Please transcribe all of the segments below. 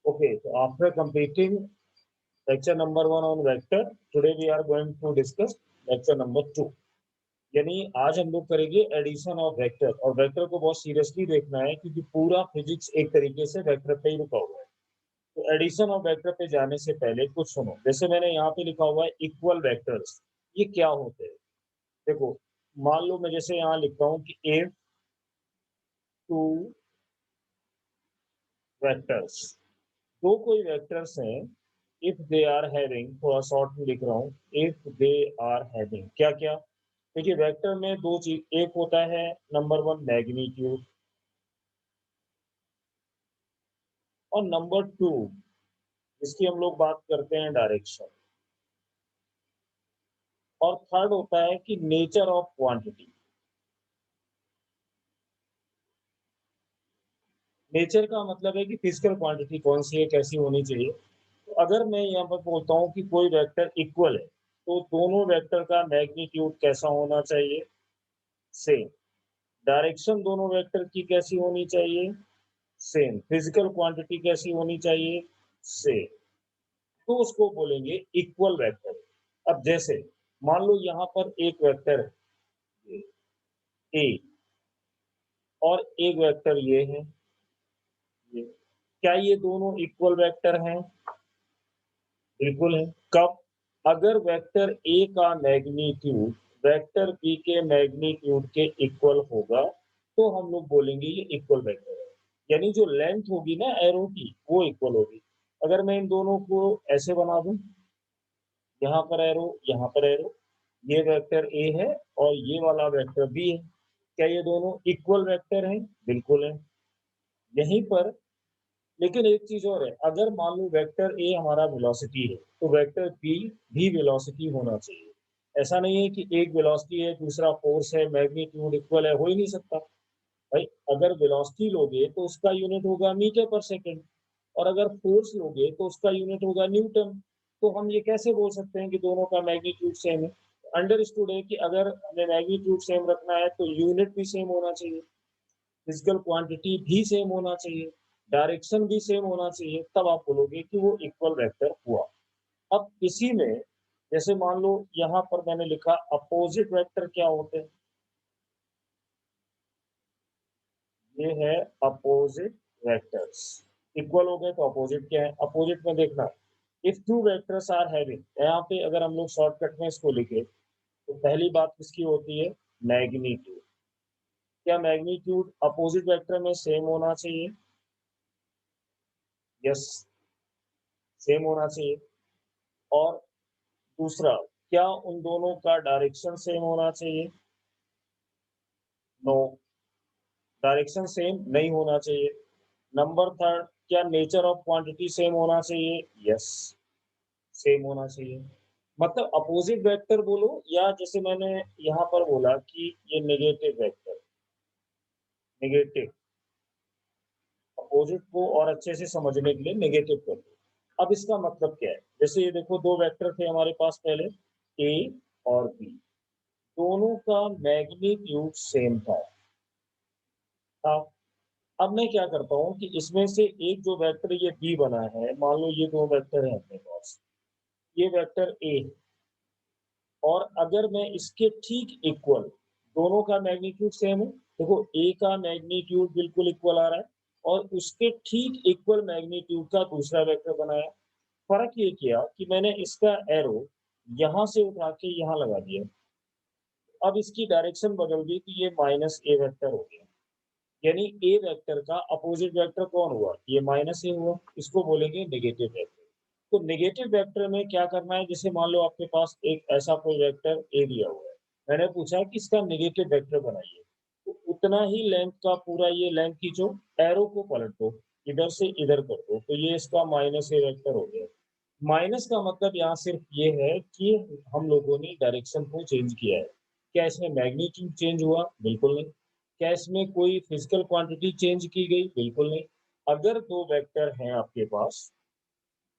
Okay, so after completing lecture number 1 on vector, today we are going to discuss lecture number 2. यानी आज हम लोग करेंगे addition of vector, और vector को बहुत सीरियसली देखना है क्योंकि पूरा फिजिक्स एक तरीके से वेक्टर पे ही रुका हुआ है। तो एडिशन ऑफ वेक्टर पे जाने से पहले कुछ सुनो, जैसे मैंने यहाँ पे लिखा हुआ है इक्वल वेक्टर्स, ये क्या होते हैं? देखो, मान लो मैं जैसे यहाँ लिखता हूँ कि इफ टू वेक्टर्स, दो कोई वेक्टर्स हैं, इफ दे आर हैविंग, थोड़ा शॉर्ट में लिख रहा हूँ, इफ दे आर हैविंग क्या क्या। देखिए, वेक्टर में दो चीज, एक होता है नंबर 1 मैग्नीट्यूड, और नंबर 2 जिसकी हम लोग बात करते हैं डायरेक्शन, और थर्ड होता है कि नेचर ऑफ क्वांटिटी। नेचर का मतलब है कि फिजिकल क्वांटिटी कौन सी है, कैसी होनी चाहिए। तो अगर मैं यहाँ पर बोलता हूँ कि कोई वेक्टर इक्वल है, तो दोनों वेक्टर का मैग्नीट्यूड कैसा होना चाहिए? सेम। डायरेक्शन दोनों वेक्टर की कैसी होनी चाहिए? सेम। फिजिकल क्वांटिटी कैसी होनी चाहिए? सेम। तो उसको बोलेंगे इक्वल वेक्टर। अब जैसे मान लो यहाँ पर एक वेक्टर है ए, और एक वेक्टर ये है ये, क्या ये दोनों इक्वल वेक्टर हैं? बिल्कुल है। कब? अगर वेक्टर ए का मैग्नीट्यूड वेक्टर बी के मैग्नीट्यूड के इक्वल होगा, तो हम लोग बोलेंगे ये इक्वल वेक्टर है। यानी जो लेंथ होगी ना एरो की, वो इक्वल होगी। अगर मैं इन दोनों को ऐसे बना दूं, यहाँ पर एरो, यहाँ पर एरो, ये वेक्टर ए है और ये वाला वेक्टर बी है, क्या ये दोनों इक्वल वेक्टर हैं? बिल्कुल है। यहीं पर लेकिन एक चीज और है, अगर मान लो वेक्टर ए हमारा वेलोसिटी है, तो वेक्टर बी भी वेलोसिटी होना चाहिए। ऐसा नहीं है कि एक वेलोसिटी है दूसरा फोर्स है, मैग्नीट्यूड इक्वल है, हो ही नहीं सकता भाई। अगर वेलोसिटी लोगे तो उसका यूनिट होगा मीटर पर सेकंड, और अगर फोर्स लोगे तो उसका यूनिट होगा न्यूटन। तो हम ये कैसे बोल सकते हैं कि दोनों का मैग्नीट्यूड सेम है? अंडरस्टूड है कि अगर हमें मैग्नीट्यूड सेम रखना है तो यूनिट भी सेम होना चाहिए, फिजिकल क्वांटिटी भी सेम होना चाहिए, डायरेक्शन भी सेम होना चाहिए, तब आप बोलोगे कि वो इक्वल वेक्टर हुआ। अब इसी में जैसे मान लो यहाँ पर मैंने लिखा अपोजिट वेक्टर क्या होते हैं, ये है अपोजिट वेक्टर्स। इक्वल हो गए तो अपोजिट क्या है? अपोजिट में देखना, if two vectors are having, यहाँ पे अगर हम लोग शॉर्टकट में इसको लिखे तो पहली बात किसकी होती है? मैग्नीट्यूड। क्या मैग्नीट्यूड अपोजिट वेक्टर में सेम होना चाहिए? यस, सेम होना चाहिए। और दूसरा, क्या उन दोनों का डायरेक्शन सेम होना चाहिए? नो, डायरेक्शन सेम नहीं होना चाहिए। नंबर थर्ड, क्या नेचर ऑफ क्वांटिटी सेम होना चाहिए? यस, सेम होना चाहिए। मतलब अपोजिट वेक्टर बोलो, या जैसे मैंने यहाँ पर बोला कि ये नेगेटिव वेक्टर, नेगेटिव, अपोजिट को और अच्छे से समझने के लिए नेगेटिव कर दो। अब इसका मतलब क्या है? जैसे ये देखो, दो वेक्टर थे हमारे पास पहले, ए और बी, दोनों का मैग्नीट्यूड सेम था। अब मैं क्या करता हूँ कि इसमें से एक जो वेक्टर ये बी बना है, मान लो ये दो वेक्टर है अपने पास, ये वेक्टर ए, और अगर मैं इसके ठीक इक्वल, दोनों का मैग्नीट्यूड सेम है, देखो ए का मैग्नीट्यूड बिल्कुल इक्वल आ रहा है, और उसके ठीक इक्वल मैग्नीट्यूड का दूसरा वेक्टर बनाया। फर्क ये किया कि मैंने इसका एरो यहां से उठा के यहाँ लगा दिया, अब इसकी डायरेक्शन बदल दी तो ये माइनस ए वेक्टर हो गया। यानी ए वेक्टर का अपोजिट वेक्टर कौन हुआ? ये माइनस ए हुआ, इसको बोलेंगे नेगेटिव वेक्टर। तो नेगेटिव वेक्टर में क्या करना है? जैसे मान लो आपके पास एक ऐसा कोई वेक्टर ए दिया हुआ है, मैंने पूछा कि इसका नेगेटिव वेक्टर बनाइए, तो उतना ही लेंथ का पूरा ये लेंथ खींचो, एरो को पलट दो, इधर से इधर कर दो, तो ये इसका माइनस ए वेक्टर हो गया। माइनस का मतलब यहाँ सिर्फ ये है कि हम लोगों ने डायरेक्शन को चेंज किया है। क्या इसमें मैग्नीट्यूड चेंज हुआ? बिल्कुल नहीं। क्या इसमें कोई फिजिकल क्वांटिटी चेंज की गई? बिल्कुल नहीं। अगर दो वेक्टर हैं आपके पास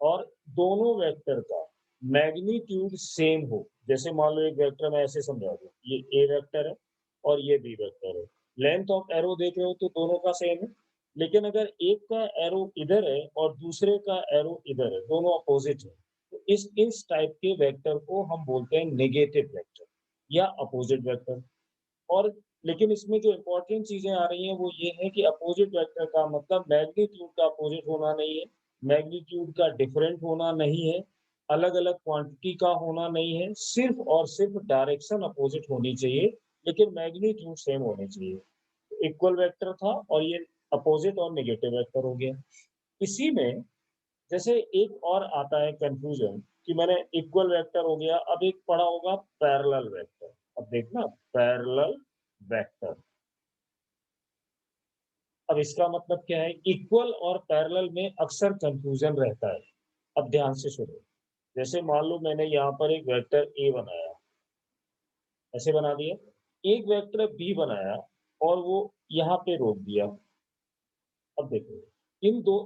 और दोनों वेक्टर का मैग्नीट्यूड सेम हो, जैसे मान लो एक वेक्टर मैं ऐसे समझा दूं, ये ए वेक्टर है और ये बी वेक्टर है, लेंथ ऑफ एरो देख रहे हो तो दोनों का सेम है, लेकिन अगर एक का एरो इधर है और दूसरे का एरो इधर है, दोनों अपोजिट है, तो इस टाइप के वेक्टर को हम बोलते हैं नेगेटिव वेक्टर या अपोजिट वेक्टर। और लेकिन इसमें जो इम्पोर्टेंट चीजें आ रही हैं वो ये है कि अपोजिट वेक्टर का मतलब मैग्नीट्यूड का अपोजिट होना नहीं है, मैग्नीट्यूड का डिफरेंट होना नहीं है, अलग अलग क्वांटिटी का होना नहीं है, सिर्फ और सिर्फ डायरेक्शन अपोजिट होनी चाहिए, लेकिन मैग्नीट्यूड सेम होनी चाहिए। इक्वल वेक्टर था और ये अपोजिट और नेगेटिव वेक्टर हो गया। इसी में जैसे एक और आता है कंफ्यूजन कि मैंने इक्वल वेक्टर हो गया, अब एक पढ़ा होगा पैरेलल वेक्टर। अब देखना, पैरेलल वेक्टर, अब इसका मतलब क्या है? इक्वल और पैरेलल में अक्सर कंफ्यूजन रहता है। अब ध्यान से सुनो, जैसे मान लो मैंने यहाँ पर एक वेक्टर ए बनाया, ऐसे बना दिया, एक वेक्टर बी बनाया और वो यहाँ पे रोक दिया। अब देखो,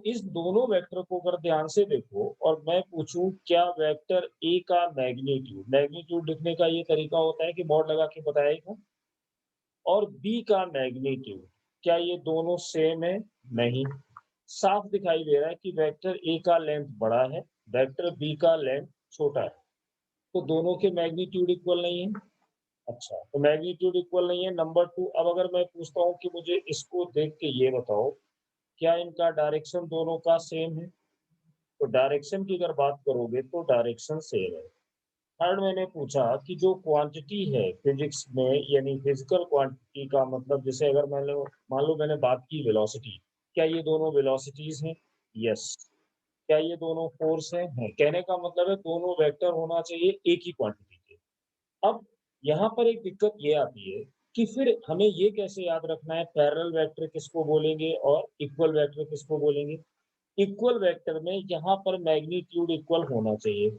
इस दोनों वेक्टर को अगर ध्यान से देखो और मैं पूछूं क्या वेक्टर ए का मैग्नीट्यूड लिखने का ये तरीका होता है कि मॉड लगा के बताया ही था, और बी का मैग्नीट्यूड, क्या ये दोनों सेम है? नहीं। साफ दिखाई दे रहा है कि वेक्टर ए का लेंथ बड़ा है, वेक्टर बी का लेंथ छोटा है, तो दोनों के मैग्नीट्यूड इक्वल नहीं है। अच्छा, तो मैग्नीट्यूड इक्वल नहीं है। नंबर टू, अब अगर मैं पूछता हूँ कि मुझे इसको देख के ये बताओ, क्या इनका डायरेक्शन दोनों का सेम है? तो डायरेक्शन की अगर बात करोगे तो डायरेक्शन सेम है। थर्ड, मैंने पूछा कि जो क्वांटिटी है फिजिक्स में, यानी फिजिकल क्वांटिटी का मतलब, जैसे अगर मान लो मैंने बात की वेलोसिटी, क्या ये दोनों वेलोसिटीज हैं? यस। क्या ये दोनों फोर्स हैं? हैं। कहने का मतलब है दोनों वेक्टर होना चाहिए एक ही क्वांटिटी के। अब यहाँ पर एक दिक्कत ये आती है कि फिर हमें ये कैसे याद रखना है पैरेलल वेक्टर किसको बोलेंगे और इक्वल वेक्टर किसको बोलेंगे? इक्वल वेक्टर में यहाँ पर मैग्नीट्यूड इक्वल होना चाहिए,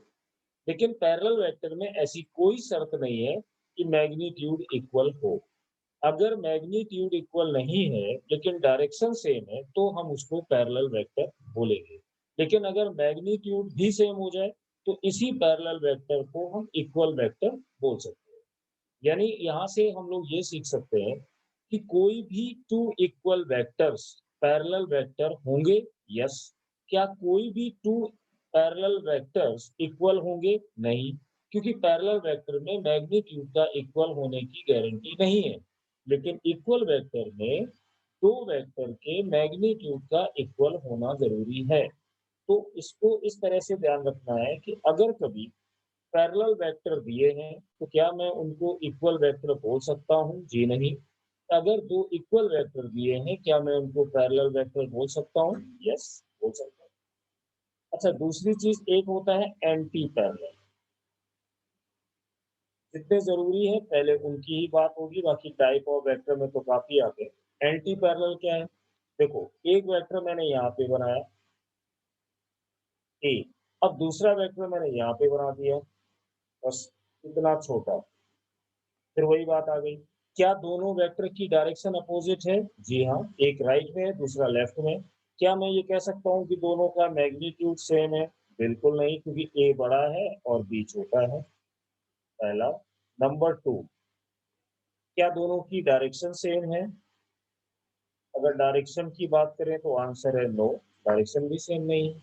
लेकिन पैरेलल वेक्टर में ऐसी कोई शर्त नहीं है कि मैग्नीट्यूड इक्वल हो। अगर मैग्नीट्यूड इक्वल नहीं है लेकिन डायरेक्शन सेम है तो हम उसको पैरेलल वेक्टर बोलेंगे। लेकिन अगर मैग्नीट्यूड भी सेम हो जाए तो इसी पैरेलल वेक्टर को हम इक्वल वेक्टर बोल सकते हैं। यानी यहाँ से हम लोग ये सीख सकते हैं कि कोई भी two equal vectors parallel vector होंगे। यस। क्या कोई भी टू पैरेलल वेक्टर्स इक्वल होंगे? नहीं, क्योंकि पैरेलल वेक्टर में मैग्नीट्यूड का इक्वल होने की गारंटी नहीं है, लेकिन इक्वल वेक्टर में दो वेक्टर के मैग्नीट्यूड का इक्वल होना जरूरी है। तो इसको इस तरह से ध्यान रखना है कि अगर कभी पैरेलल वेक्टर दिए हैं तो क्या मैं उनको इक्वल वेक्टर बोल सकता हूँ? जी नहीं। अगर दो इक्वल वेक्टर दिए हैं क्या मैं उनको पैरेलल वेक्टर बोल सकता हूँ? यस, बोल सकता हूँ। अच्छा, दूसरी चीज एक होता है एंटी पैरेलल। जितने जरूरी है पहले उनकी ही बात होगी, बाकी टाइप ऑफ वेक्टर में तो काफी आगे। एंटी पैरेलल क्या है? देखो, एक वेक्टर मैंने यहाँ पे बनाया ए, अब दूसरा वेक्टर मैंने यहाँ पे बना दिया, बस इतना छोटा। फिर वही बात आ गई, क्या दोनों वेक्टर की डायरेक्शन अपोजिट है? जी हाँ, एक राइट में है दूसरा लेफ्ट में। क्या मैं ये कह सकता हूँ कि दोनों का मैग्नीट्यूड सेम है? बिल्कुल नहीं, क्योंकि ए बड़ा है और बी छोटा है, पहला। नंबर टू, क्या दोनों की डायरेक्शन सेम है? अगर डायरेक्शन की बात करें तो आंसर है नो, डायरेक्शन भी सेम नहीं है।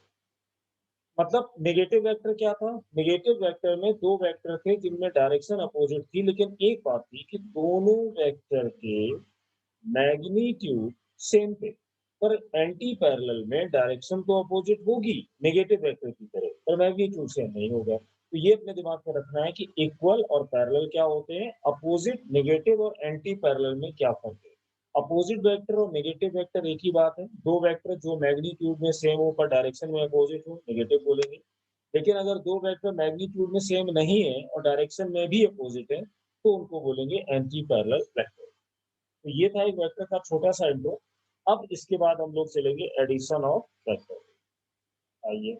मतलब नेगेटिव वेक्टर क्या था? नेगेटिव वेक्टर में दो वेक्टर थे जिनमें डायरेक्शन अपोजिट थी, लेकिन एक बात थी कि दोनों वेक्टर के मैग्नीट्यूड सेम थे। पर एंटी पैरेलल में डायरेक्शन तो अपोजिट होगी नेगेटिव वेक्टर की तरह, पर मैग्नीट्यूड सेम नहीं होगा। तो ये अपने दिमाग में रखना है कि इक्वल और पैरेलल क्या होते हैं, अपोजिट। नेगेटिव और एंटी पैरेलल में क्या फर्क है? अपोजिट वेक्टर और नेगेटिव वेक्टर एक ही बात है, दो वेक्टर जो मैग्नीट्यूड में सेम हो पर डायरेक्शन में अपोजिट हो, नेगेटिव बोलेंगे। लेकिन अगर दो वेक्टर मैग्नीट्यूड में सेम नहीं है और डायरेक्शन में भी अपोजिट है तो उनको बोलेंगे एंटी पैरेलल वेक्टर। तो ये था एक वेक्टर का छोटा सा इंट्रो। अब इसके बाद हम लोग चलेंगे एडिशन ऑफ वेक्टर। आइए,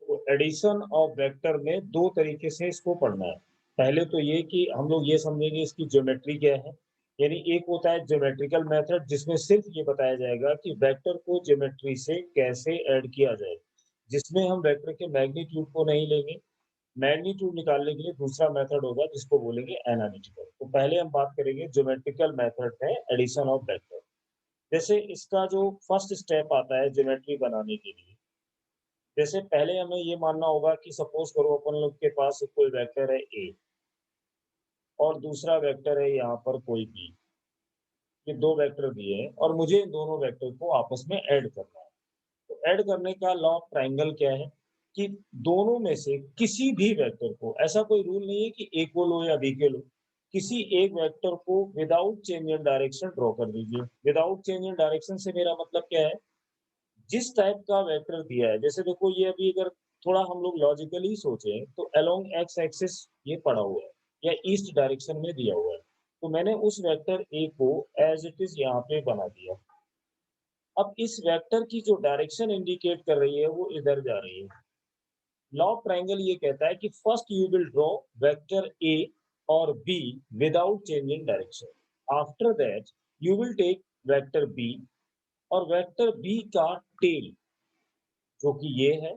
तो एडिशन ऑफ वेक्टर में दो तरीके से इसको पढ़ना है। पहले तो ये कि हम लोग ये समझेंगे इसकी ज्योमेट्री क्या है। यानी एक होता है ज्योमेट्रिकल मेथड जिसमें सिर्फ ये बताया जाएगा कि वेक्टर को ज्योमेट्री से कैसे ऐड किया जाए, जिसमें हम वेक्टर के मैग्नीट्यूड को नहीं लेंगे, मैग्नीट्यूड निकालने के लिए दूसरा मेथड होगा जिसको बोलेंगे एनालिटिकल। तो पहले हम बात करेंगे ज्योमेट्रिकल मेथड है एडिशन ऑफ वेक्टर। जैसे इसका जो फर्स्ट स्टेप आता है ज्योमेट्री बनाने के लिए, जैसे पहले हमें ये मानना होगा कि सपोज करो अपन लोग के पास कोई वेक्टर है ए और दूसरा वेक्टर है यहाँ पर कोई बी। ये दो वेक्टर दिए हैं और मुझे इन दोनों वेक्टर को आपस में ऐड करना है। तो ऐड करने का लॉ ऑफ ट्रायंगल क्या है कि दोनों में से किसी भी वेक्टर को, ऐसा कोई रूल नहीं है कि ए को लो या बी के लो, किसी एक वेक्टर को without change in direction draw कर दीजिए। विदाउट चेंज इन डायरेक्शन से मेरा मतलब क्या है, जिस टाइप का वेक्टर दिया है, जैसे देखो ये अभी अगर थोड़ा हम लोग लॉजिकली सोचें तो अलोंग एक्स एक्सिस ये पड़ा हुआ है या ईस्ट डायरेक्शन में दिया हुआ है, तो मैंने उस वेक्टर ए को एज इट इज यहाँ पे बना दिया। अब इस वेक्टर की जो डायरेक्शन इंडिकेट कर रही है वो इधर जा रही है। लॉ ऑफ ट्रायंगल ये कहता है कि first you will draw vector A और B without changing direction. After that you will take vector B और वेक्टर बी का टेल जो कि ये है,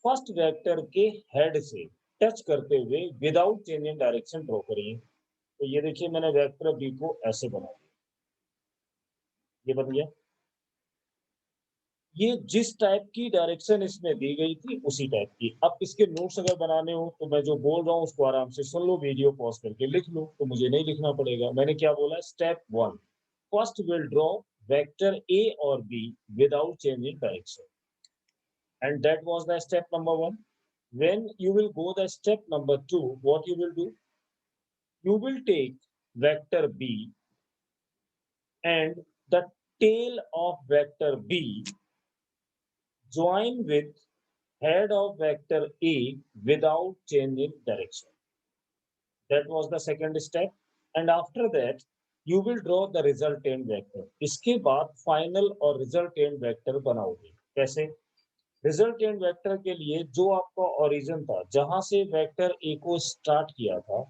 फर्स्ट वेक्टर के हेड से टच करते हुए विदाउट चेंजिंग डायरेक्शन ड्रॉ करिए। तो ये देखिए मैंने वेक्टर बी को ऐसे बना दिया, ये बन गया। ये जिस टाइप की डायरेक्शन इसमें दी गई थी उसी टाइप की। अब इसके नोट्स अगर बनाने हो तो मैं जो बोल रहा हूँ उसको आराम से सुन लो, वीडियो पॉज करके लिख लो, तो मुझे नहीं लिखना पड़ेगा। मैंने क्या बोला, step 1, first will draw vector A और B without changing direction, and that was the step number 1. When you will go the step number 2, what you will do, you will take vector b and the tail of vector b join with head of vector a without changing direction. That was the second step, and after that you will draw the resultant vector. इसके बाद final और resultant vector बनाओगे। कैसे? Resultant vector के लिए जो आपका origin था, जहां से वेक्टर ए को स्टार्ट किया था,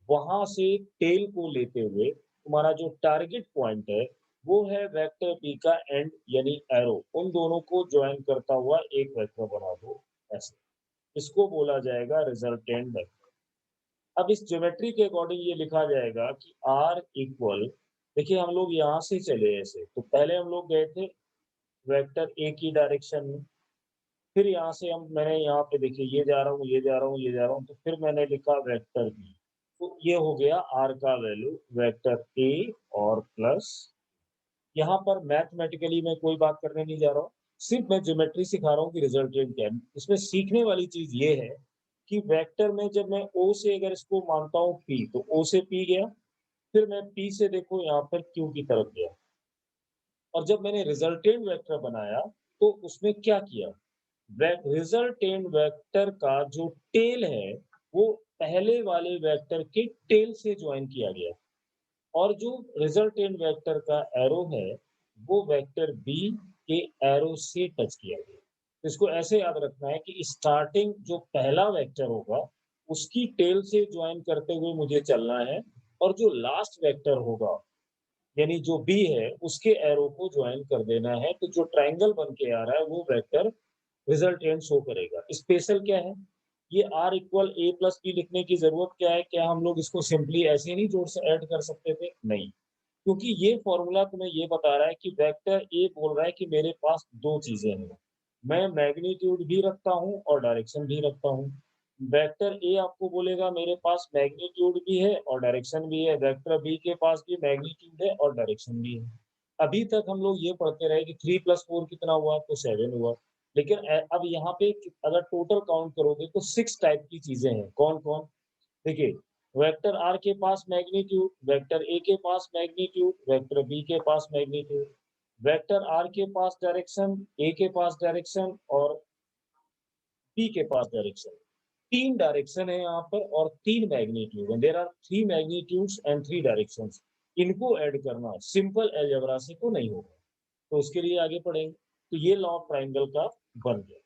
वहां से टेल को लेते हुए तुम्हारा जो टारगेट पॉइंट है वो है वेक्टर बी का एंड यानी एरो, उन दोनों को ज्वाइन करता हुआ एक वेक्टर बना दो ऐसे। इसको बोला जाएगा रिजल्टेंट वेक्टर। अब इस ज्योमेट्री के अकॉर्डिंग ये लिखा जाएगा कि आर इक्वल, देखिए हम लोग यहाँ से चले ऐसे, तो पहले हम लोग गए थे वेक्टर ए की डायरेक्शन में, फिर यहाँ से हम, मैंने यहाँ पे देखिए ये जा रहा हूँ, ये जा रहा हूँ, ये जा रहा हूँ, तो फिर मैंने लिखा वेक्टर बी। तो ये हो गया आर का वैल्यू वेक्टर ए और प्लस, यहाँ पर मैथमेटिकली मैं कोई बात करने नहीं जा रहा हूँ, सिर्फ मैं ज्योमेट्री सिखा रहा हूँ कि रिजल्टेंट क्या है। इसमें सीखने वाली चीज ये है कि वेक्टर में जब मैं ओ से अगर इसको मानता हूँ पी, तो ओ से पी गया, फिर मैं पी से देखो यहाँ पर क्यू की तरफ गया, और जब मैंने रिजल्टेंट वेक्टर बनाया तो उसमें क्या किया, रिजल्टेंट वेक्टर का जो टेल है वो पहले वाले वेक्टर के टेल से ज्वाइन किया गया, और जो रिजल्टेंट वेक्टर का एरो है वो वेक्टर बी के एरो से टच किया गया। तो इसको ऐसे याद रखना है कि स्टार्टिंग जो पहला वेक्टर होगा उसकी टेल से ज्वाइन करते हुए मुझे चलना है, और जो लास्ट वेक्टर होगा यानी जो बी है उसके एरो को ज्वाइन कर देना है। तो जो ट्रायंगल बन के आ रहा है वो वेक्टर रिजल्टेंट शो करेगा। स्पेशल क्या है, ये R equal A plus B लिखने की जरूरत क्या है, क्या हम लोग इसको सिंपली ऐसे नहीं जोड़ से ऐड कर सकते थे? नहीं, क्योंकि ये फॉर्मूला तुम्हें ये बता रहा है कि वेक्टर ए बोल रहा है कि मेरे पास दो चीजें हैं, मैं मैग्नीट्यूड भी रखता हूँ और डायरेक्शन भी रखता हूँ। वेक्टर ए आपको बोलेगा मेरे पास मैग्नीट्यूड भी है और डायरेक्शन भी है, वेक्टर बी के पास भी मैग्नीट्यूड है और डायरेक्शन भी है। अभी तक हम लोग ये पढ़ते रहे कि 3+4 कितना हुआ, तो 7 हुआ। लेकिन अब यहाँ पे अगर टोटल काउंट करोगे तो 6 टाइप की चीजें हैं। कौन कौन? देखिए, वेक्टर आर के पास मैग्नीट्यूड, वेक्टर ए के पास मैग्नीट्यूड, वेक्टर बी के पास मैग्नीट्यूड, वेक्टर आर के पास डायरेक्शन, ए के पास डायरेक्शन और बी के पास डायरेक्शन। तीन डायरेक्शन है यहाँ पर और तीन मैग्नीट्यूड है। There are 3 magnitudes and 3 directions. इनको ऐड करना सिंपल अलजेब्रा से तो नहीं होगा, तो उसके लिए आगे पढ़ेंगे। तो ये लॉ ऑफ ट्रायंगल का बन गया।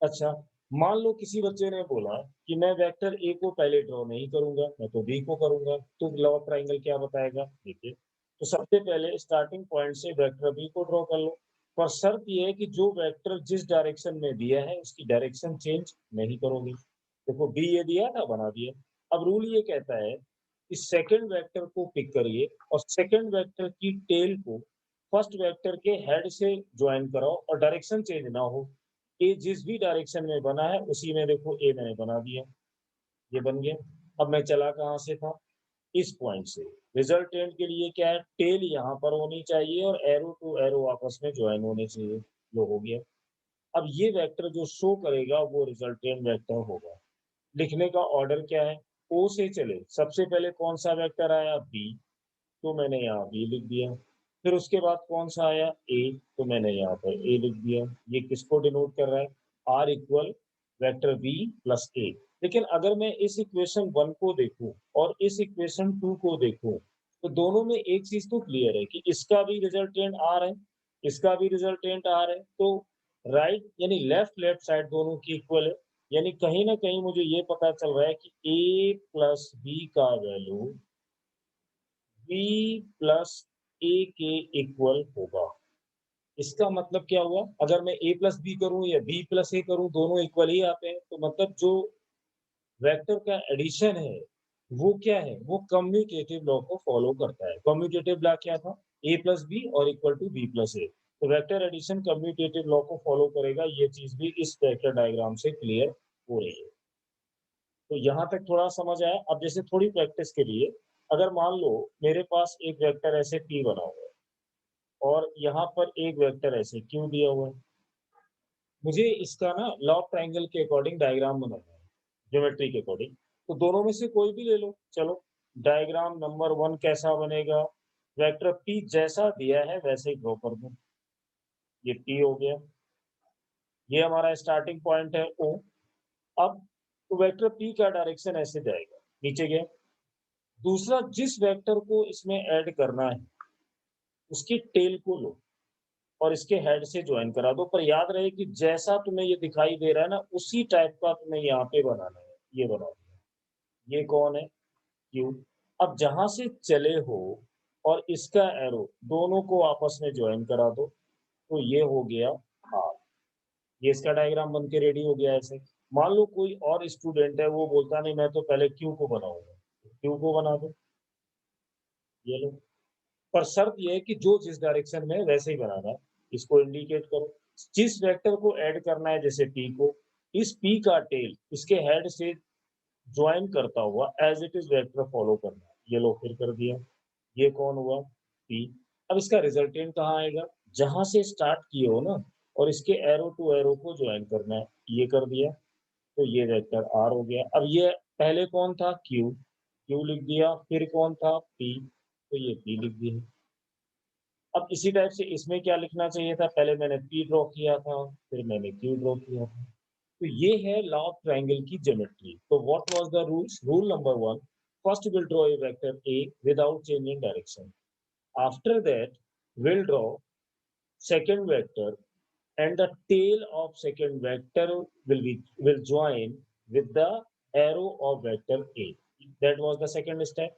अच्छा, मान लो किसी बच्चे ने बोला कि मैं वेक्टर ए को पहले ड्रॉ नहीं करूंगा, मैं तो बी को करूंगा, तो लॉ ऑफ ट्रायंगल क्या बताएगा? देखिए, तो सबसे पहले स्टार्टिंग पॉइंट से वेक्टर बी को ड्रॉ कर लो। पर शर्त ये है कि जो वेक्टर जिस डायरेक्शन में दिया है उसकी डायरेक्शन चेंज नहीं करोगे। देखो बी ये दिया था, बना दिया। अब रूल ये कहता है कि सेकंड वेक्टर को पिक करिए और सेकंड वेक्टर की टेल को फर्स्ट वेक्टर के हेड से ज्वाइन कराओ और डायरेक्शन चेंज ना हो। ए जिस भी डायरेक्शन में बना है उसी में देखो ए मैंने बना दिया, ये बन गया। अब मैं चला कहाँ से था, इस पॉइंट से। रिजल्टेंट के लिए क्या है, टेल यहाँ पर होनी चाहिए और एरो टू एरो आपस में ज्वाइन होने चाहिए, जो हो गया। अब ये वेक्टर जो शो करेगा वो रिजल्टेंट वेक्टर होगा। लिखने का ऑर्डर क्या है, ओ से चले, सबसे पहले कौन सा वेक्टर आया, बी, तो मैंने यहाँ बी लिख दिया। फिर उसके बाद कौन सा आया, ए, तो मैंने यहाँ पर ए लिख दिया। ये किसको डिनोट कर रहा है, R equal vector B plus A. लेकिन अगर मैं इस इक्वेशन 1 को देखूं और इस इक्वेशन 2 को देखूं, तो दोनों में एक चीज तो क्लियर है कि इसका भी रिजल्टेंट आर है, इसका भी रिजल्टेंट आर है। तो राइट यानी लेफ्ट लेफ्ट साइड दोनों की इक्वल है। यानी कहीं ना कहीं मुझे ये पता चल रहा है कि ए प्लस बी का वैल्यू बी प्लस ए के इक्वल होगा। इसका मतलब क्या हुआ, अगर मैं ए प्लस बी करूं या बी प्लस ए करूं, दोनों इक्वल ही आते हैं। तो मतलब जो वेक्टर का एडिशन है वो क्या है, वो कम्यूटेटिव लॉ को फॉलो करता है। कम्यूटेटिव लॉ क्या था, ए प्लस बी और इक्वल टू बी प्लस ए। तो वेक्टर एडिशन कम्यूटेटिव लॉ को फॉलो करेगा। ये चीज भी इस वेक्टर डायग्राम से क्लियर हो रही है। तो यहाँ तक थोड़ा समझ आया। अब जैसे थोड़ी प्रैक्टिस के लिए, अगर मान लो मेरे पास एक वेक्टर ऐसे p बना हुआ है और यहाँ पर एक वेक्टर ऐसे q दिया हुआ है, मुझे इसका ना लॉ ऑफ ट्रायंगल के अकॉर्डिंग डायग्राम बनाना है, ज्योमेट्री के अकॉर्डिंग। तो दोनों में से कोई भी ले लो, चलो। डायग्राम नंबर 1 कैसा बनेगा, वेक्टर p जैसा दिया है वैसे ही ड्रॉ कर दो। ये p हो गया, ये हमारा स्टार्टिंग पॉइंट है o। अब तो वेक्टर p का डायरेक्शन ऐसे जाएगा, नीचे गया। दूसरा, जिस वेक्टर को इसमें ऐड करना है उसकी टेल को लो और इसके हेड से ज्वाइन करा दो। पर याद रहे कि जैसा तुम्हें ये दिखाई दे रहा है ना, उसी टाइप का तुम्हें यहाँ पे बनाना है। ये बना दिया, ये कौन है, क्यू। अब जहां से चले हो और इसका एरो, दोनों को आपस में ज्वाइन करा दो, तो ये हो गया आर। ये इसका डायग्राम बन के रेडी हो गया ऐसे। मान लो कोई और स्टूडेंट है, वो बोलता नहीं मैं तो पहले क्यू को बनाऊंगा, क्यू को बना दो, ये लो। पर शर्त ये है कि जो जिस डायरेक्शन में है वैसे ही बनाना है। इसको इंडिकेट करो, जिस वेक्टर को ऐड करना है, जैसे p को, इस p का टेल इसके हेड से ज्वाइन करता हुआ as it is vector follow करना है। ये लो फिर कर दिया, ये कौन हुआ, p। अब इसका रिजल्टेंट कहाँ आएगा, जहां से स्टार्ट किए हो ना, और इसके एरो टू एरो को ज्वाइन करना है, ये कर दिया। तो ये वेक्टर r हो गया। अब ये पहले कौन था, q, q लिख दिया। फिर कौन था, p, तो ये p लिख दिया। अब इसी टाइप से इसमें क्या लिखना चाहिए था, पहले मैंने P ड्रॉ किया था, फिर मैंने Q ड्रॉ किया था। तो ये है लॉ ऑफ ट्रायंगल की ज्योमेट्री। तो what was the rules, rule number 1, first will draw a vector A without changing direction. After that will draw second vector and the tail of second vector will join with the arrow of vector A. That was the second step.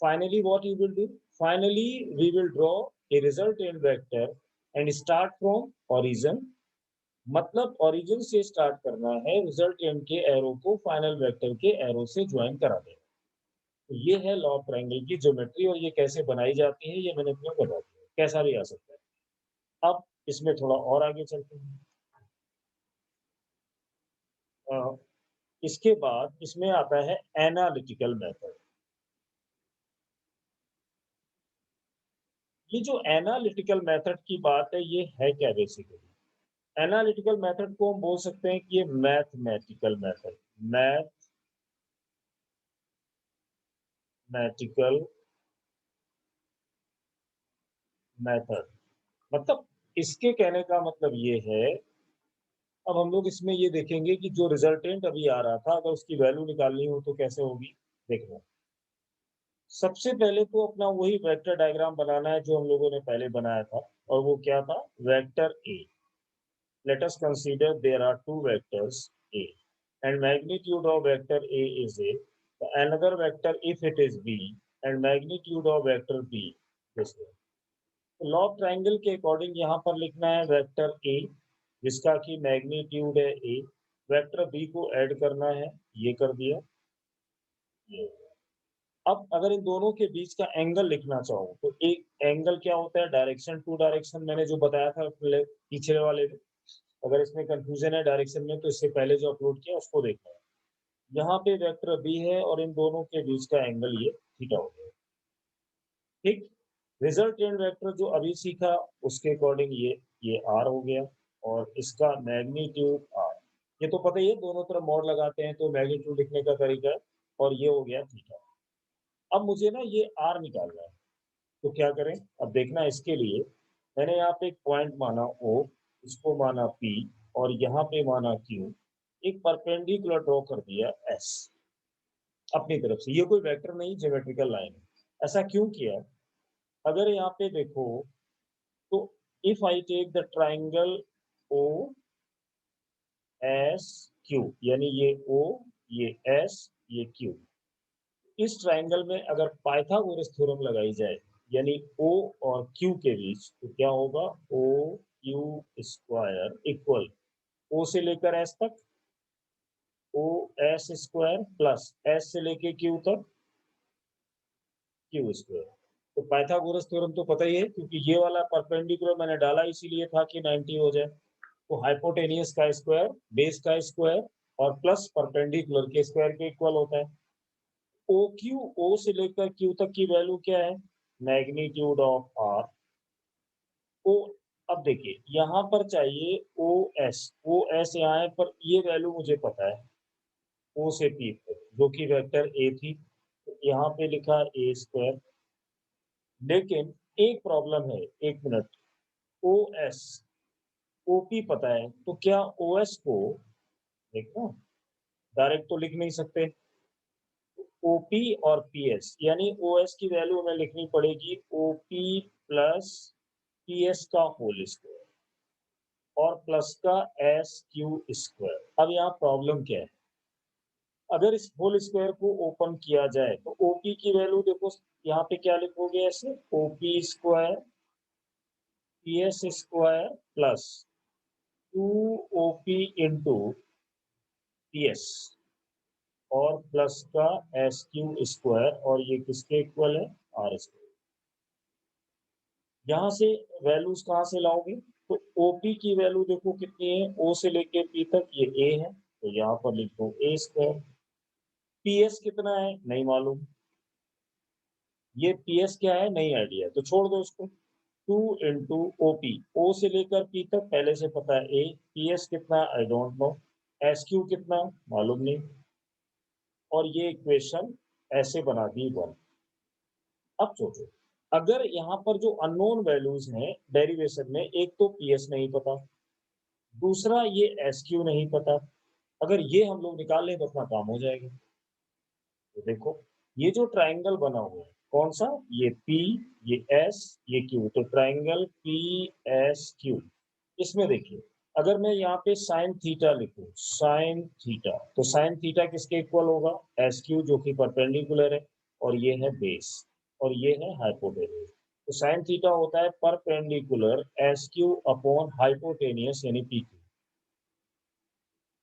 Finally, what you will do? Finally, we will draw a resultant vector and start from origin. मतलब origin से start करना है, resultant के arrow को final vector के arrow से join करा देना। तो ये है लॉ ऑफ ट्रायंगल की ज्योमेट्री, और ये कैसे बनाई जाती है ये मैंने तुम्हें बता दिया, कैसा भी आ सकता है। अब इसमें थोड़ा और आगे चलते हैं। इसके बाद इसमें आता है एनालिटिकल मेथड। ये जो एनालिटिकल मेथड की बात है, ये है क्या बेसिकली। एनालिटिकल मेथड को हम बोल सकते हैं कि ये मैथमेटिकल मेथड, मैथमेटिकल मेथड। मतलब इसके कहने का मतलब ये है, अब हम लोग इसमें ये देखेंगे कि जो रिजल्टेंट अभी आ रहा था, अगर उसकी वैल्यू निकालनी हो तो कैसे होगी। देखो, सबसे पहले तो अपना वही वेक्टर डायग्राम बनाना है जो हम लोगों ने पहले बनाया था, और वो क्या था, vector A. Let us consider there are two vectors A, and magnitude of vector A is A. Another vector, if it is B, and magnitude of vector B this way. Law of triangle के according यहाँ पर लिखना है vector A जिसका कि magnitude है ए, vector B को add करना है, ये कर दिया। ये अब अगर इन दोनों के बीच का एंगल लिखना चाहो तो एक एंगल क्या होता है, डायरेक्शन टू डायरेक्शन, मैंने जो बताया था पिछले वाले में। अगर इसमें कंफ्यूजन है डायरेक्शन में तो इससे पहले जो अपलोड किया उसको देखना है। यहाँ पे वेक्टर बी है और इन दोनों के बीच का एंगल ये थीटा हो गया। ठीक, रिजल्टेंट वेक्टर जो अभी सीखा उसके अकॉर्डिंग ये आर हो गया और इसका मैग्नीट्यूड आर। ये तो पता ही है, दोनों तरफ मोड़ लगाते हैं तो मैग्नीट्यूड लिखने का तरीका है। और ये हो गया थीटा। अब मुझे ना ये आर निकालना है, तो क्या करें? अब देखना इसके लिए मैंने यहाँ पे एक पॉइंट माना ओ, इसको माना पी और यहाँ पे माना क्यू, एक परपेंडिकुलर ड्रॉ कर दिया एस अपनी तरफ से। ये कोई वेक्टर नहीं, ज्योमेट्रिकल लाइन है। ऐसा क्यों किया? अगर यहाँ पे देखो तो if I take the triangle O S Q, यानी ये ओ, ये एस, ये क्यू, इस ट्राइंगल में अगर पाइथागोरस थ्योरम लगाई जाए यानी ओ और क्यू के बीच, तो क्या होगा? O Q square equal O से लेकर एस तक O S square plus S से लेके क्यू तक क्यू स्क्वायर। तो पाइथागोरस थ्योरम तो पता ही है, क्योंकि ये वाला परपेंडिकुलर मैंने डाला इसीलिए था कि 90 हो जाए। तो हाइपोटेनियस का स्क्वायर बेस का स्क्वायर और प्लस परपेंडिकुलर के स्क्वायर के इक्वल होता है। ओ क्यू, ओ से लेकर क्यू तक की वैल्यू क्या है? Magnitude of are. ओ, अब देखिए यहाँ पर चाहिए ओ एस, ओ एस यहाँ है पर ये वैल्यू मुझे पता है ओ से पी तक जो कि वेक्टर ए थी, तो यहाँ पे लिखा ए स्क्वायर। लेकिन एक प्रॉब्लम है, एक minute, O S O P पता है तो क्या ओ एस को देखो डायरेक्ट तो लिख नहीं सकते। ओपी और पीएस यानी ओएस की वैल्यू हमें लिखनी पड़ेगी ओपी प्लस पीएस का होल स्क्वायर और प्लस का एस क्यू स्क्वायर। अब यहाँ प्रॉब्लम क्या है? अगर इस होल स्क्वायर को ओपन किया जाए तो ओपी की वैल्यू देखो, यहाँ पे क्या लिखोगे? ऐसे OP square PS square plus two OP into PS और प्लस का एस क्यू स्क्वायर, और ये किसके इक्वल है? R square. यहाँ से वैल्यूज कहाँ से लाओगे? तो ओपी की वैल्यू देखो कितनी है, ओ से लेके पी तक ये ए है, तो यहाँ पर लिखो ए स्क्वायर। पीएस कितना है नहीं मालूम, ये पीएस क्या है नहीं आइडिया, तो छोड़ दो इसको। टू इंटू ओपी, ओ से लेकर पी तक पहले से पता है ए, पीएस कितना I don't know, S Q कितना मालूम नहीं, और ये इक्वेशन ऐसे बना दी वन। अब सोचो, अगर यहाँ पर जो अननोन वैल्यूज हैं डेरिवेशन में, एक तो पीएस नहीं पता, दूसरा ये एस क्यू नहीं पता, अगर ये हम लोग निकाल लें तो अपना काम हो जाएगा। तो देखो ये जो ट्राइंगल बना हुआ है कौन सा, ये पी, ये एस, ये क्यू, तो ट्राइंगल पी एस क्यू। इसमें देखिए अगर मैं यहाँ पे साइन थीटा लिखूं, साइन थीटा, तो साइन थीटा किसके इक्वल होगा? एस क्यू जो कि परपेंडिकुलर है, और ये है बेस, और ये है हाइपोटेनियस। तो साइन थीटा होता है perpendicular S Q upon hypotenuse यानी पी क्यू।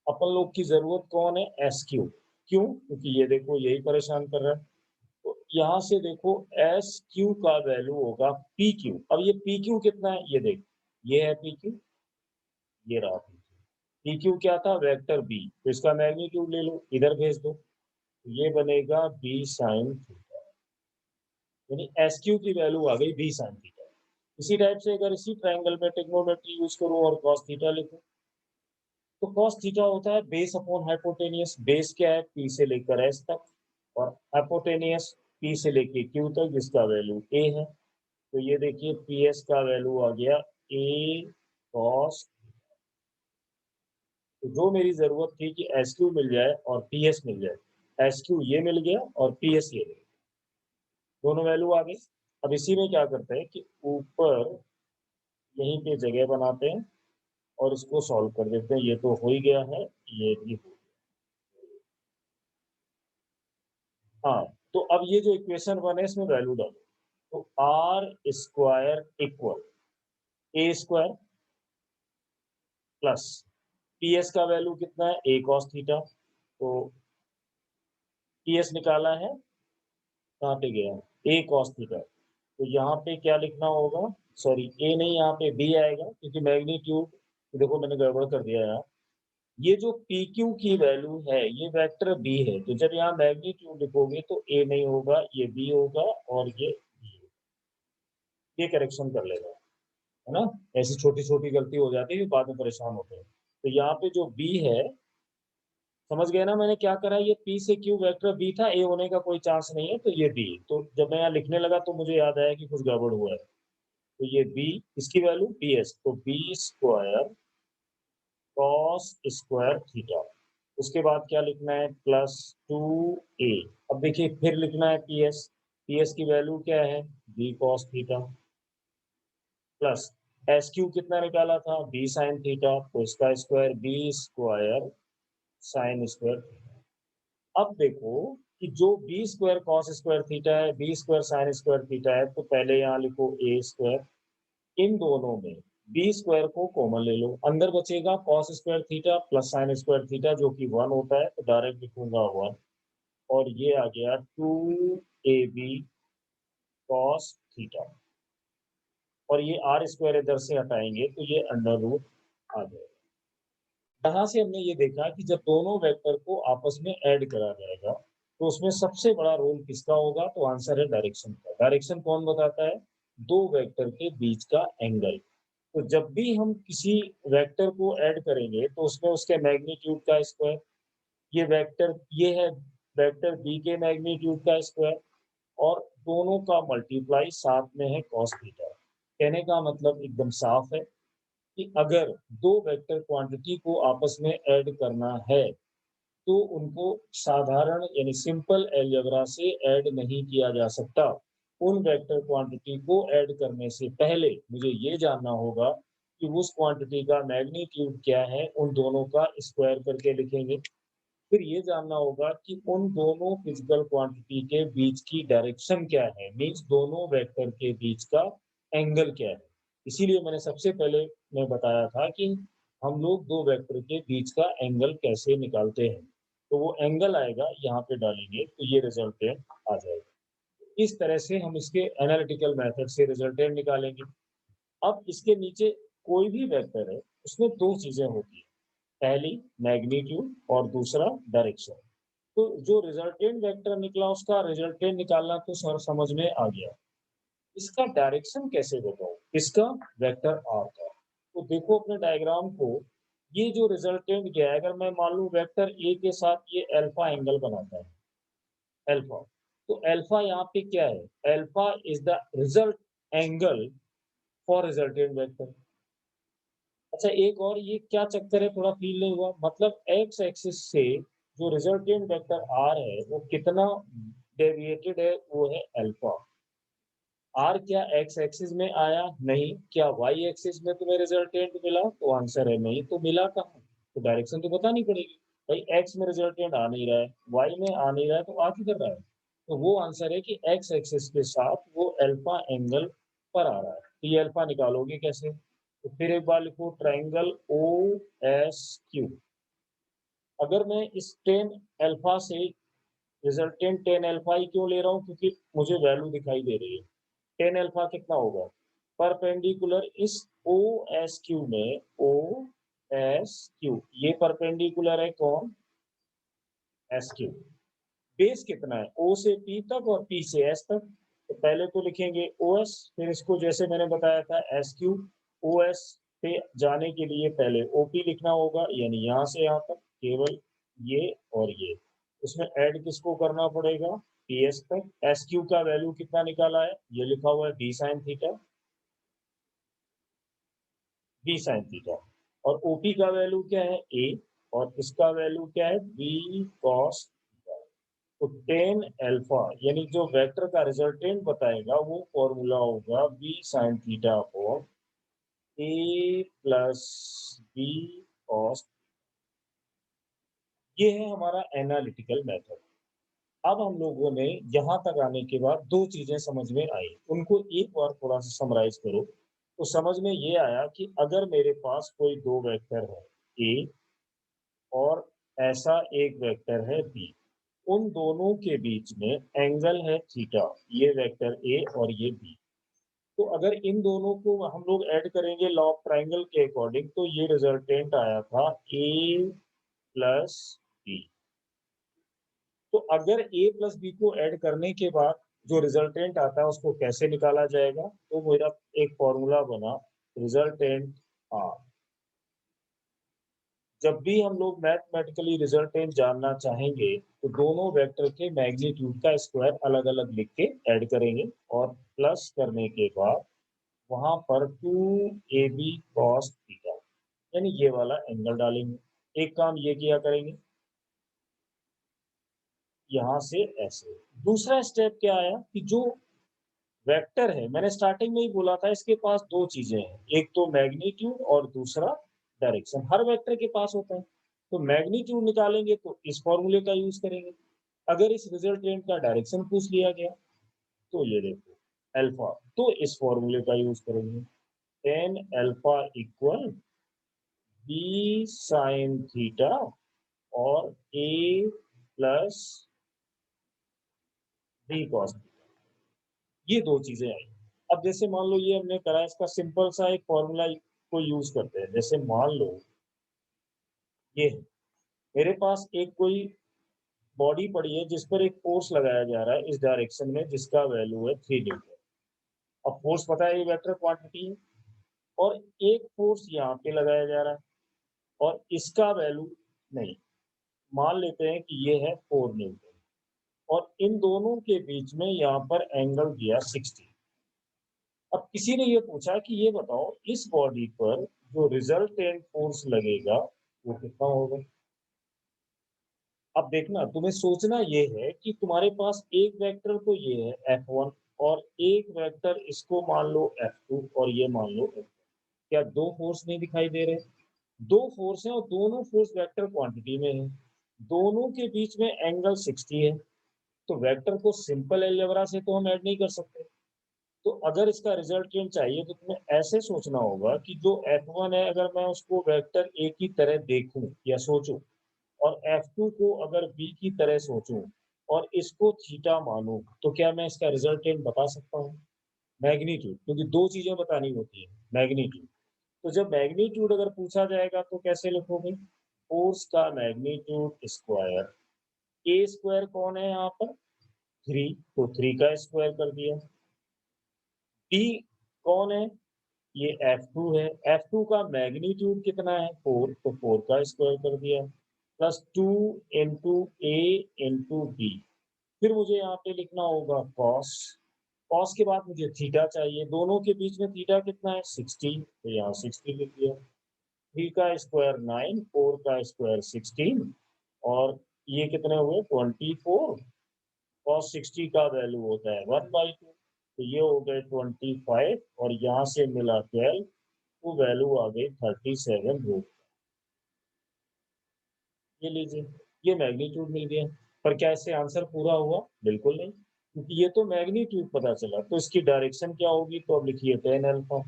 अपन लोग की जरूरत कौन है? S Q. क्यों? क्योंकि ये देखो यही परेशान कर रहा है। तो यहाँ से देखो एस क्यू का वैल्यू होगा पी क्यू। अब ये पी क्यू कितना है ये देख, ये है पी क्यू, ये रहा पी क्यू। पी क्यू क्या था? वेक्टर बी, तो इसका मैग्नीट्यूड ले लो इधर भेज दो, तो ये बनेगा बी साइन थीटा, यानी एस क्यू की वैल्यू आ गई बी साइन थीटा। इसी टाइप से अगर इसी ट्राइंगल में ट्रिग्नोमेट्री यूज करो और कॉस थीटा लिखो, तो cos थीटा होता है बेस अपॉन हाइपोटेनियस। बेस क्या है? पी से लेकर एस तक, और हाइपोटेनियस पी से लेके क्यू तक जिसका वैल्यू ए है। तो ये देखिए पी एस का वैल्यू आ गया ए cos। तो जो मेरी जरूरत थी कि एस क्यू मिल जाए और पी एस मिल जाए, एस क्यू ये मिल गया और पी एस ये मिल गया, दोनों वैल्यू आ गई। अब इसी में क्या करते हैं कि ऊपर यहीं पे जगह बनाते हैं और इसको सॉल्व कर देते हैं। ये तो हो ही गया है, ये भी हो। हाँ, तो अब ये जो इक्वेशन बने इसमें वैल्यू डालो, तो R square equal A square plus P S का वैल्यू कितना है, ए कॉस थीटा। तो पी एस निकाला है, कहाँ पे गया, ए कॉस थीटा। तो यहाँ पे क्या लिखना होगा, सॉरी ए नहीं, यहाँ पे बी आएगा क्योंकि मैग्नीट्यूड, देखो मैंने गड़बड़ कर दिया यार। ये जो पी क्यू की वैल्यू है ये वेक्टर बी है, तो जब यहाँ मैग्नीट्यूड लिखोगे तो ए नहीं होगा, ये बी होगा और ये बी। ये करेक्शन कर लेगा, है ना। ऐसी छोटी छोटी गलती हो जाती है, बाद में परेशान होते हैं। तो यहाँ पे जो बी है, समझ गए ना मैंने क्या करा, ये पी से क्यू वेक्टर बी था, ए होने का कोई चांस नहीं है, तो ये बी। तो जब मैं यहाँ लिखने लगा तो मुझे याद आया कि कुछ गड़बड़ हुआ है। तो ये बी, इसकी वैल्यू पी एस, तो B square cos square theta. उसके बाद क्या लिखना है, प्लस 2a। अब देखिए फिर लिखना है पी एस, पी एस की वैल्यू क्या है, B cos theta plus S Q कितना निकाला था, बी साइन थीटा, तो इसका square B square sine square. अब देखो कि जो B square cos square theta है, B square sine square theta है, तो पहले यहाँ लिखो ए स्क्वायर। इन दोनों में बी स्क्वायर को कॉमन ले लो, अंदर बचेगा cos square theta plus sign square theta जो कि 1 होता है, तो डायरेक्ट लिखूंगा 1। और ये आ गया 2ab कॉस थीटा। और ये आर स्क्वायर इधर से हटाएंगे तो ये अंडर रूट आ जाएगा। यहाँ से हमने ये देखा कि जब दोनों वेक्टर को आपस में ऐड करा जाएगा तो उसमें सबसे बड़ा रोल किसका होगा, तो आंसर है डायरेक्शन का। डायरेक्शन कौन बताता है, दो वेक्टर के बीच का एंगल। तो जब भी हम किसी वेक्टर को ऐड करेंगे तो उसमें उसके मैग्नीट्यूड का स्क्वायर, ये वेक्टर ये है वेक्टर बी के मैग्नीट्यूड का स्क्वायर, और दोनों का मल्टीप्लाई साथ में है कॉस थीटा। कहने का मतलब एकदम साफ है कि अगर दो वेक्टर क्वांटिटी को आपस में ऐड करना है तो उनको साधारण यानी सिंपल अलजेब्रा से ऐड नहीं किया जा सकता। उन वेक्टर क्वांटिटी को ऐड करने से पहले मुझे ये जानना होगा कि उस क्वांटिटी का मैग्नीट्यूड क्या है, उन दोनों का स्क्वायर करके लिखेंगे। फिर ये जानना होगा कि उन दोनों फिजिकल क्वांटिटी के बीच की डायरेक्शन क्या है, मीन्स दोनों वेक्टर के बीच का एंगल क्या है। इसीलिए मैंने सबसे पहले मैं बताया था कि हम लोग दो वेक्टर के बीच का एंगल कैसे निकालते हैं। तो वो एंगल आएगा, यहाँ पे डालेंगे तो ये रिजल्टेंट आ जाएगा। इस तरह से हम इसके एनालिटिकल मेथड से रिजल्टेंट निकालेंगे। अब इसके नीचे कोई भी वेक्टर है उसमें दो चीजें होती है, पहली मैग्नीट्यूड और दूसरा डायरेक्शन। तो जो रिजल्टेंट वेक्टर निकला उसका रिजल्टेंट निकालना तो सर समझ में आ गया, इसका डायरेक्शन कैसे बताऊं, इसका वेक्टर आर का। तो देखो अपने डायग्राम को, ये जो रिजल्टेंट गया है, अगर मैं मान लूं वेक्टर ए के साथ ये अल्फा एंगल बनाता है, अल्फा, तो अल्फा यहाँ पे क्या है, alpha is the result angle for resultant vector. अच्छा एक और ये क्या चक्कर है, थोड़ा फील नहीं हुआ, मतलब एक्स एक्सिस से जो रिजल्टेंट वेक्टर आर है वो कितना डेविएटेड है, वो है अल्फा। आर क्या एक्स एक्सिस में आया, नहीं। क्या वाई एक्सिस में तुम्हें रिजल्टेंट मिला, तो आंसर है नहीं। तो मिला कहाँ, तो डायरेक्शन तो बतानी पड़ेगी। भाई एक्स में रिजल्टेंट आ नहीं रहा है, वाई में आ नहीं रहा है, तो आ किधर रहा है, तो वो आंसर है कि एक्स एक्सिस के साथ वो अल्फा एंगल पर आ रहा है। तो ये अल्फा निकालोगे कैसे, तो फिर एक बार लिखो ट्राइंगल ओ एस क्यू। अगर मैं इस टेन अल्फा से रिजल्टेंट टेन अल्फा ही क्यों ले रहा हूँ, क्योंकि मुझे वैल्यू दिखाई दे रही है। टेन अल्फा कितना होगा, परपेंडिकुलर इस ओ एस क्यू में, ओ एस क्यू, ये परपेंडिकुलर है कौन, एस क्यू। बेस कितना है, ओ से पी तक और पी से एस तक। तो पहले तो लिखेंगे ओ एस, फिर इसको जैसे मैंने बताया था एस क्यू। ओ एस पे जाने के लिए पहले ओ पी लिखना होगा, यानी यहाँ से यहाँ तक केवल ये और ये। उसमें ऐड किसको करना पड़ेगा, पी एस तक। एस क्यू का वैल्यू कितना निकाला है, ये लिखा हुआ है B sine theta, B sine theta. और ओपी का वैल्यू क्या है, ए, और इसका वैल्यू क्या है, बी कॉस। तो टेन अल्फा यानी जो वेक्टर का रिजल्टेंट बताएगा वो फॉर्मूला होगा B sine theta upon A plus B cos. ये है हमारा एनालिटिकल मेथड। अब हम लोगों ने यहाँ तक आने के बाद दो चीजें समझ में आई, उनको एक बार थोड़ा सा समराइज करो। तो समझ में ये आया कि अगर मेरे पास कोई दो वेक्टर है ए और ऐसा एक वेक्टर है बी, उन दोनों के बीच में एंगल है थीटा, ये वेक्टर ए और ये बी। तो अगर इन दोनों को हम लोग ऐड करेंगे लॉ ऑफ ट्राइंगल के अकॉर्डिंग, तो ये रिजल्टेंट आया था ए प्लस बी। तो अगर ए प्लस बी को ऐड करने के बाद जो रिजल्टेंट आता है उसको कैसे निकाला जाएगा, तो मेरा एक फॉर्मूला बना रिजल्टेंट आर। जब भी हम लोग मैथमेटिकली रिजल्टेंट जानना चाहेंगे तो दोनों वेक्टर के मैग्नीट्यूड का स्क्वायर अलग अलग लिख के ऐड करेंगे और प्लस करने के बाद वहां पर 2ab cos थीटा यानी ये वाला एंगल डालेंगे। एक काम ये किया करेंगे यहां से ऐसे। दूसरा स्टेप क्या आया कि जो वेक्टर है, मैंने स्टार्टिंग में ही बोला था इसके पास दो चीजें हैं, एक तो मैग्नीट्यूड और दूसरा डायरेक्शन, हर वेक्टर के पास होता है। तो मैग्नीट्यूड निकालेंगे तो इस फॉर्मूले का यूज करेंगे। अगर इस रिजल्टेंट का डायरेक्शन पूछ लिया गया तो ये देखो अल्फा, तो इस फॉर्मूले का यूज करेंगे। Tan alpha equal B sine theta और ए प्लस बी कॉस, ये दो चीजें आई। अब जैसे मान लो ये हमने करा, इसका सिंपल सा एक फॉर्मूला को यूज करते हैं। जैसे मान लो ये मेरे पास एक कोई बॉडी पड़ी है जिस पर एक फोर्स लगाया जा रहा है इस डायरेक्शन में, जिसका वैल्यू है 3 न्यूटन। अब फोर्स पता है ये वेक्टर क्वांटिटी है, और एक फोर्स यहाँ पे लगाया जा रहा है और इसका वैल्यू नहीं, मान लेते हैं कि ये है 4 न्यूटन, और इन दोनों के बीच में यहाँ पर एंगल दिया 60। अब किसी ने ये पूछा कि ये बताओ इस बॉडी पर जो रिजल्टेंट फोर्स लगेगा वो कितना होगा। अब देखना, तुम्हें सोचना ये है कि तुम्हारे पास एक वेक्टर तो ये है F1 और एक वेक्टर इसको मान लो F2 और ये मान लो F1। क्या दो फोर्स नहीं दिखाई दे रहे? दो फोर्स हैं और दोनों फोर्स वेक्टर क्वांटिटी में है, दोनों के बीच में एंगल 60 है। तो वेक्टर को सिंपल अलजेब्रा से तो हम ऐड नहीं कर सकते। तो अगर इसका रिजल्टेंट चाहिए तो तुम्हें ऐसे सोचना होगा कि जो F1 है अगर मैं उसको वेक्टर ए की तरह देखूं या सोचूं, और F2 को अगर बी की तरह सोचूं और इसको थीटा मानूं, तो क्या मैं इसका रिजल्टेंट बता सकता हूँ? मैग्नीट्यूड, क्योंकि दो चीजें बतानी होती है। मैग्नीट्यूड, तो जब मैग्नीट्यूड अगर पूछा जाएगा तो कैसे लिखोगे? फोर्स का मैग्नीट्यूड स्क्वायर, ए स्क्वायर कौन है यहाँ पर? 3, तो 3 का स्क्वायर कर दिया। बी कौन है? ये F2 है, F2 का मैग्नीट्यूड कितना है? 4, तो 4 का स्क्वायर कर दिया, प्लस 2 इंटू ए इंटू बी। फिर मुझे यहाँ पे लिखना होगा cos, cos के बाद मुझे थीटा चाहिए, दोनों के बीच में थीटा कितना है? 60, तो यहाँ 60 लिख दिया। 3 का स्क्वायर 9, 4 का स्क्वायर 16, और ये कितने हुए? 24। cos 60 का वैल्यू होता है 1/2, तो ये हो गए 25, और यहाँ से मिला 12, तो वैल्यू आ गई 37 रूट। ये लीजिए, ये मैग्नीट्यूड मिल गया। पर क्या इससे आंसर पूरा हुआ? बिल्कुल नहीं, क्योंकि ये तो मैग्नीट्यूड पता चला, तो इसकी डायरेक्शन क्या होगी? तो अब लिखिए टेन अल्फा।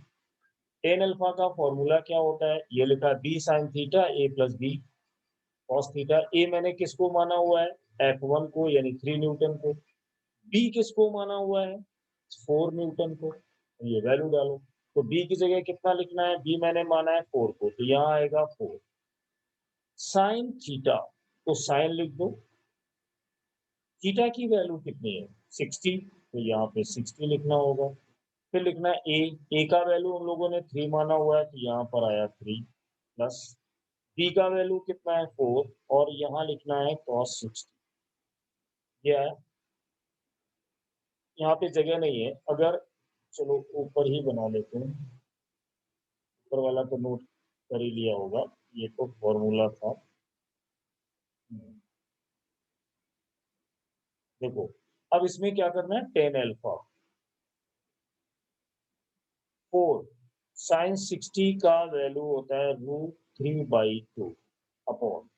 टेन अल्फा का फॉर्मूला क्या होता है? ये लिखा बी साइन थीटा ए प्लस बी कॉस थीटा। ए मैंने किसको माना हुआ है? F1 को, यानी 3 न्यूटन को। बी किसको माना हुआ है? 4 न्यूटन को। ये वैल्यू डालो, तो बी की जगह कितना लिखना है? बी मैंने माना है 4 को, तो यहाँ आएगा 4। साइन थीटा, तो साइन लिख दो, थीटा की वैल्यू कितनी है? 60, तो यहाँ पे 60 लिखना होगा। फिर लिखना है ए का वैल्यू हम लोगों ने 3 माना हुआ है, तो यहाँ पर आया 3, प्लस बी का वैल्यू कितना है? 4, और यहाँ लिखना है cos 60। ये आया। यहाँ पे जगह नहीं है, अगर चलो ऊपर ही बना लेते हैं, ऊपर वाला तो नोट कर ही लिया होगा, ये तो फॉर्मूला था। देखो, अब इसमें क्या करना है? टेन अल्फा 4 साइन 60 का वैल्यू होता है √3/2 अपॉन,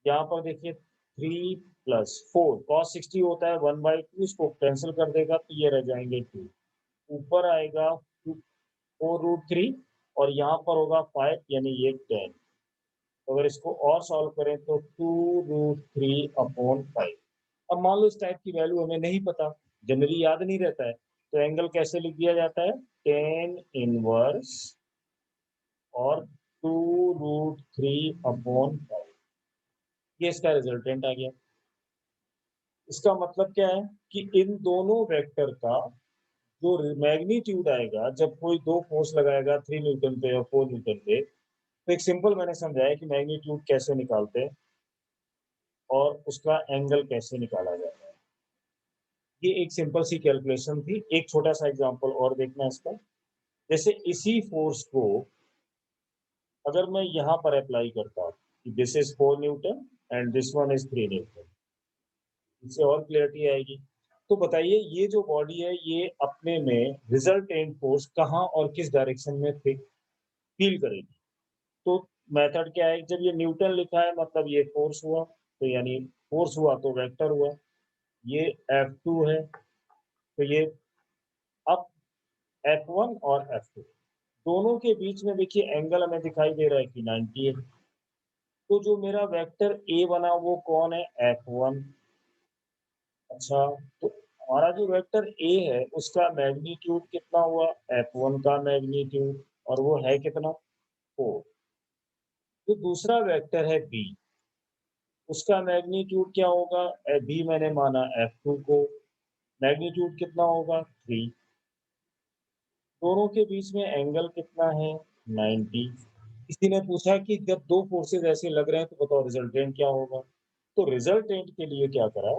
यहाँ पर देखिए 3 प्लस 4 cos 60 होता है 1/2, इसको कैंसिल कर देगा तो ये रह जाएंगे 2। ऊपर आएगा 4√3 और यहाँ पर होगा 5 यानी ये 10। तो अगर इसको और सॉल्व करें तो 2√3/5। अब मान लो इस टाइप की वैल्यू हमें नहीं पता, जनरली याद नहीं रहता है, तो एंगल कैसे लिख दिया जाता है, tan इनवर्स और 2√3/5। ये इसका रिजल्टेंट आ गया। इसका मतलब क्या है कि इन दोनों वेक्टर का जो मैग्नीट्यूड आएगा जब कोई दो फोर्स लगाएगा 3 न्यूटन पे या 4 न्यूटन पे, तो एक सिंपल मैंने समझाया कि मैग्नीट्यूड कैसे निकालते हैं और उसका एंगल कैसे निकाला जाता है। ये एक सिंपल सी कैलकुलेशन थी। एक छोटा सा एग्जांपल और देखना इसका। जैसे इसी फोर्स को अगर मैं यहाँ पर अप्लाई करता कि this is 4 Newton and this one is 3 Newton, इससे और क्लियरिटी आएगी। तो बताइए ये जो बॉडी है ये अपने में रिजल्टेंट फोर्स कहाँ और किस डायरेक्शन में फील करेगी। तो मेथड क्या है, जब ये न्यूटन लिखा है मतलब ये फोर्स हुआ, तो यानी फोर्स हुआ तो वेक्टर हुआ। ये F2 है तो ये अब F1 और F2 दोनों के बीच में देखिए एंगल हमें दिखाई दे रहा है कि 90 है। तो जो मेरा वेक्टर ए बना वो कौन है, F1। अच्छा, तो हमारा जो वेक्टर ए है उसका मैग्नीट्यूड कितना हुआ, F1 का मैग्नीट्यूड, और वो है कितना, 4। जो दूसरा वेक्टर है बी, उसका मैग्नीट्यूड क्या होगा, बी मैंने माना F2 को, मैग्नीट्यूड कितना होगा 3। दोनों के बीच में एंगल कितना है, 90। किसी ने पूछा कि जब दो फोर्सेस ऐसे लग रहे हैं तो बताओ रिजल्टेंट क्या होगा। तो रिजल्टेंट के लिए क्या करा,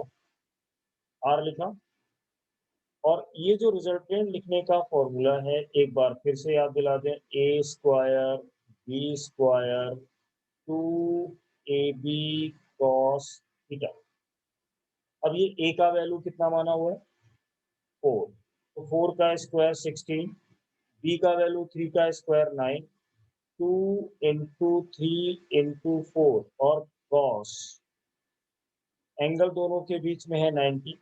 आर लिखा, और ये जो रिजल्टेंट लिखने का फॉर्मूला है एक बार फिर से याद दिला दें, A square B square 2ab cos theta. अब ये ए का वैल्यू कितना माना हुआ है, 4, तो 4 का स्क्वायर 16, बी का वैल्यू 3 का स्क्वायर 9, 2 इंटू 3 इंटू 4 और cos, एंगल दोनों के बीच में है 90,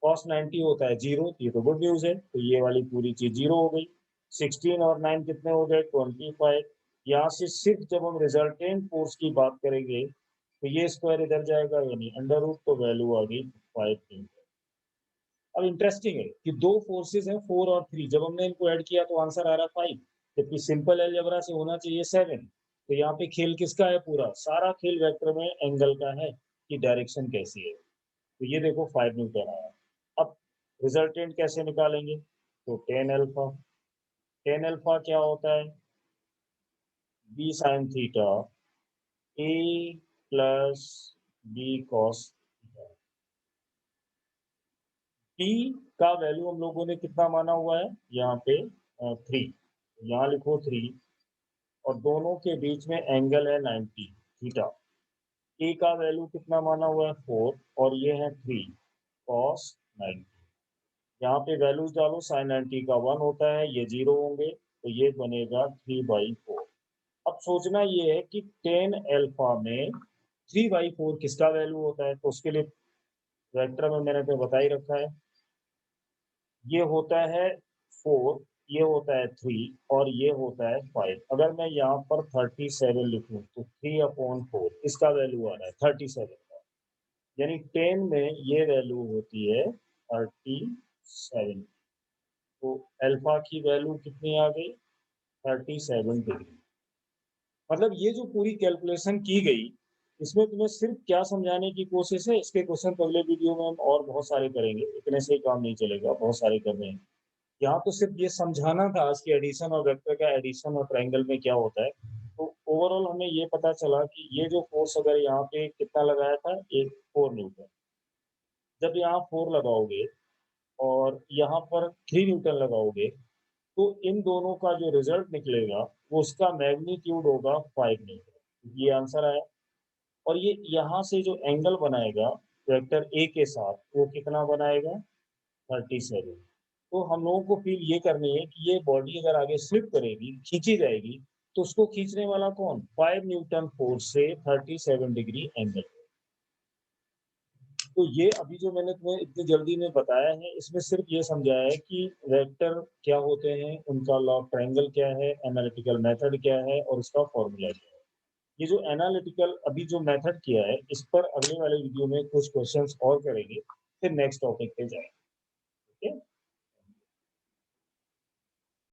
cos 90 होता है 0, ये तो गुड न्यूज है, तो ये वाली पूरी चीज 0 हो गई। 16 और 9 कितने हो गए, 25। यहाँ से सिर्फ जब हम रिजल्टेंट फोर्स की बात करेंगे तो ये स्क्वायर इधर जाएगा यानी अंडर रूट, तो वैल्यू आ गई 5। अब इंटरेस्टिंग है कि दो फोर्सेस हैं 4 और 3, जब हमने इनको ऐड किया तो आंसर आ रहा है 5, जबकि सिंपल अलजेब्रा से होना चाहिए 7। तो यहाँ पे खेल किसका है, पूरा सारा खेल वेक्टर में एंगल का है कि डायरेक्शन कैसी है। तो ये देखो 5 न्यूटन आया। अब रिजल्टेंट कैसे निकालेंगे, तो टेन अल्फा, टेन अल्फा क्या होता है, बी साइन थीटा ए प्लस बी कॉस। टी का वैल्यू हम लोगों ने कितना माना हुआ है, यहाँ पे 3, यहाँ लिखो 3, और दोनों के बीच में एंगल है 90 थीटा। ए का वैल्यू कितना माना हुआ है 4 और ये है 3 cos 90। यहाँ पे वैल्यूज डालो, साइन 90 का 1 होता है, ये 0 होंगे, तो ये बनेगा 3/4। अब सोचना ये है कि टेन अल्फा में 3/4 किसका वैल्यू होता है, तो उसके लिए वेक्टर में मैंने तो बता ही रखा है, ये होता है 4, ये होता है 3 और ये होता है 5। अगर मैं यहाँ पर 37 लिखूं तो 3/4 इसका वैल्यू आ रहा है 37 का, यानी 10 में ये वैल्यू होती है 37। तो अल्फा की वैल्यू कितनी आ गई, 37 डिग्री। मतलब ये जो पूरी कैलकुलेशन की गई, इसमें तुम्हें सिर्फ क्या समझाने की कोशिश है, इसके क्वेश्चन तो अगले वीडियो में हम और बहुत सारे करेंगे, इतने से ही काम नहीं चलेगा, बहुत सारे करने हैं। यहाँ तो सिर्फ ये समझाना था आज की एडिशन और वेक्टर का एडिशन और ट्रायंगल में क्या होता है। तो ओवरऑल हमें ये पता चला कि ये जो फोर्स अगर यहाँ पे कितना लगाया था, एक 4 न्यूटन, जब यहाँ 4 लगाओगे और यहाँ पर 3 न्यूटन लगाओगे, तो इन दोनों का जो रिजल्ट निकलेगा वो उसका मैग्नीट्यूड होगा 5 न्यूटन। ये आंसर आया। और ये यहाँ से जो एंगल बनाएगा वेक्टर ए के साथ वो कितना बनाएगा, 37। तो हम लोगों को फील ये करनी है कि ये बॉडी अगर आगे स्लिप करेगी, खींची जाएगी, तो उसको खींचने वाला कौन, 5 न्यूटन फोर्स से 37 डिग्री एंगल। तो ये अभी जो मैंने तुम्हें इतनी जल्दी में बताया है, इसमें सिर्फ ये समझाया है कि वेक्टर क्या होते हैं, उनका लॉ ऑफ ट्रायंगल क्या है, एनालिटिकल मेथड क्या है और इसका फॉर्मूला क्या है। ये जो एनालिटिकल अभी जो मेथड किया है, इस पर अगले वाले वीडियो में कुछ क्वेश्चंस और करेंगे, फिर नेक्स्ट टॉपिक पे जाएंगे। ठीक है?